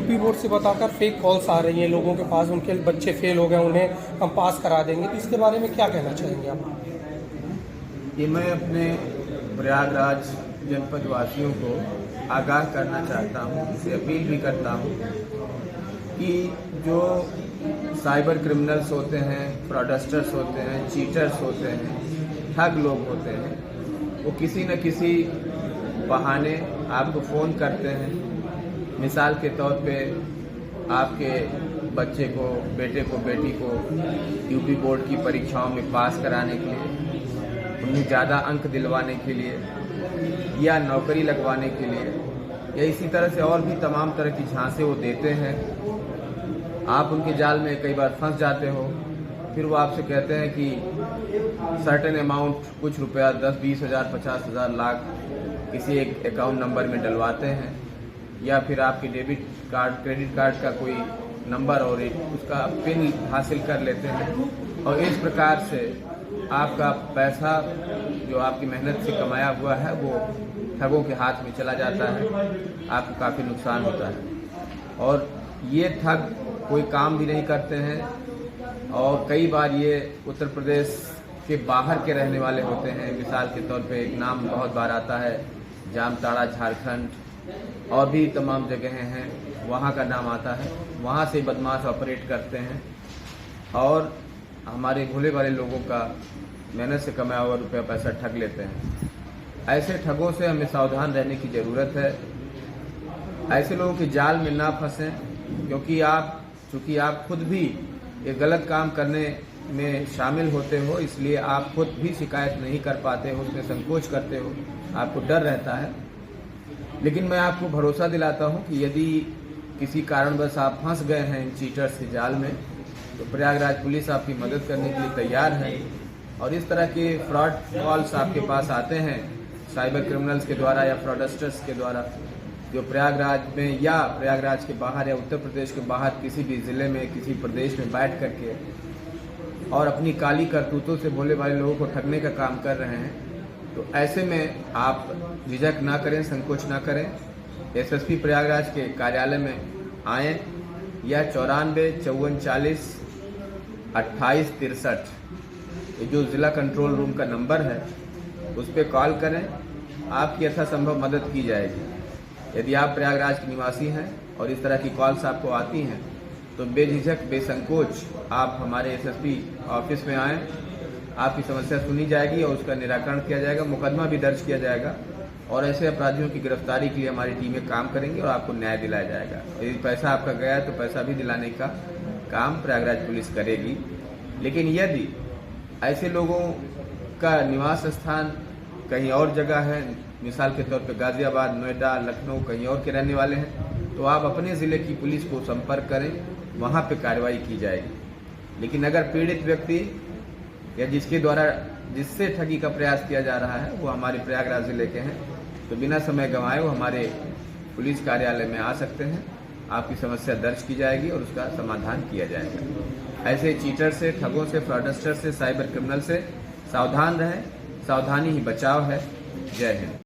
UP board से बताकर fake calls आ रही हैं लोगों के पास, उनके बच्चे फेल हो गए, उन्हें हम पास करा देंगे, तो इसके बारे में क्या कहना चाहेंगे आप? ये मैं अपने प्रयागराज जनपद वासियों को आगाह करना चाहता हूँ, इसे अपील भी करता हूँ कि जो साइबर क्रिमिनल्स होते हैं, फ्रॉडस्टर्स होते हैं, चीटर्स होते हैं, ठग लोग होते हैं, वो किसी न किसी बहाने आपको फ़ोन करते हैं। मिसाल के तौर पे आपके बच्चे को, बेटे को, बेटी को यूपी बोर्ड की परीक्षाओं में पास कराने के लिए, उन्हें ज़्यादा अंक दिलवाने के लिए या नौकरी लगवाने के लिए या इसी तरह से और भी तमाम तरह की झांसे वो देते हैं। आप उनके जाल में कई बार फंस जाते हो, फिर वो आपसे कहते हैं कि सर्टेन अमाउंट, कुछ रुपया 10, 20 हज़ार, 50 हज़ार, लाख किसी एक अकाउंट नंबर में डलवाते हैं या फिर आपके डेबिट कार्ड, क्रेडिट कार्ड का कोई नंबर और उसका पिन हासिल कर लेते हैं और इस प्रकार से आपका पैसा जो आपकी मेहनत से कमाया हुआ है वो ठगों के हाथ में चला जाता है, आपको काफ़ी नुकसान होता है। और ये ठग कोई काम भी नहीं करते हैं और कई बार ये उत्तर प्रदेश के बाहर के रहने वाले होते हैं। मिसाल के तौर पे एक नाम बहुत बार आता है, जामताड़ा झारखंड, और भी तमाम जगहें हैं, वहाँ का नाम आता है। वहाँ से बदमाश ऑपरेट करते हैं और हमारे भोले वाले लोगों का मेहनत से कमाया हुआ रुपया पैसा ठग लेते हैं। ऐसे ठगों से हमें सावधान रहने की ज़रूरत है। ऐसे लोगों के जाल में ना फंसें, क्योंकि चूँकि आप खुद भी ये गलत काम करने में शामिल होते हो, इसलिए आप खुद भी शिकायत नहीं कर पाते हो, उसमें संकोच करते हो, आपको डर रहता है। लेकिन मैं आपको भरोसा दिलाता हूँ कि यदि किसी कारणवश आप फंस गए हैं इन चीटर्स के जाल में, तो प्रयागराज पुलिस आपकी मदद करने के लिए तैयार है। और इस तरह के फ्रॉड कॉल्स आपके पास आते हैं साइबर क्रिमिनल्स के द्वारा या फ्रॉडस्टर्स के द्वारा, जो प्रयागराज में या प्रयागराज के बाहर या उत्तर प्रदेश के बाहर किसी भी ज़िले में, किसी प्रदेश में बैठ करके और अपनी काली करतूतों से भोले भाले लोगों को ठगने का काम कर रहे हैं। तो ऐसे में आप झिझक ना करें, संकोच ना करें, एसएसपी प्रयागराज के कार्यालय में आएँ या 94 54 40 28 63 ये जो ज़िला कंट्रोल रूम का नंबर है उस पर कॉल करें, आपकी यथासंभव मदद की जाएगी। यदि आप प्रयागराज के निवासी हैं और इस तरह की कॉल्स आपको आती हैं तो बेझिझक, बेसंकोच आप हमारे एसएसपी ऑफिस में आएँ, आपकी समस्या सुनी जाएगी और उसका निराकरण किया जाएगा, मुकदमा भी दर्ज किया जाएगा और ऐसे अपराधियों की गिरफ्तारी के लिए हमारी टीमें काम करेंगी और आपको न्याय दिलाया जाएगा। यदि पैसा आपका गया है तो पैसा भी दिलाने का काम प्रयागराज पुलिस करेगी। लेकिन यदि ऐसे लोगों का निवास स्थान कहीं और जगह है, मिसाल के तौर पे गाजियाबाद, नोएडा, लखनऊ, कहीं और के रहने वाले हैं, तो आप अपने ज़िले की पुलिस को संपर्क करें, वहाँ पे कार्रवाई की जाएगी। लेकिन अगर पीड़ित व्यक्ति या जिससे ठगी का प्रयास किया जा रहा है वो हमारे प्रयागराज ज़िले के हैं, तो बिना समय गंवाए वो हमारे पुलिस कार्यालय में आ सकते हैं, आपकी समस्या दर्ज की जाएगी और उसका समाधान किया जाएगा। ऐसे चीटर से, ठगों से, फ्रॉडस्टर से, साइबर क्रिमिनल से सावधान रहें। सावधानी ही बचाव है। जय हिंद।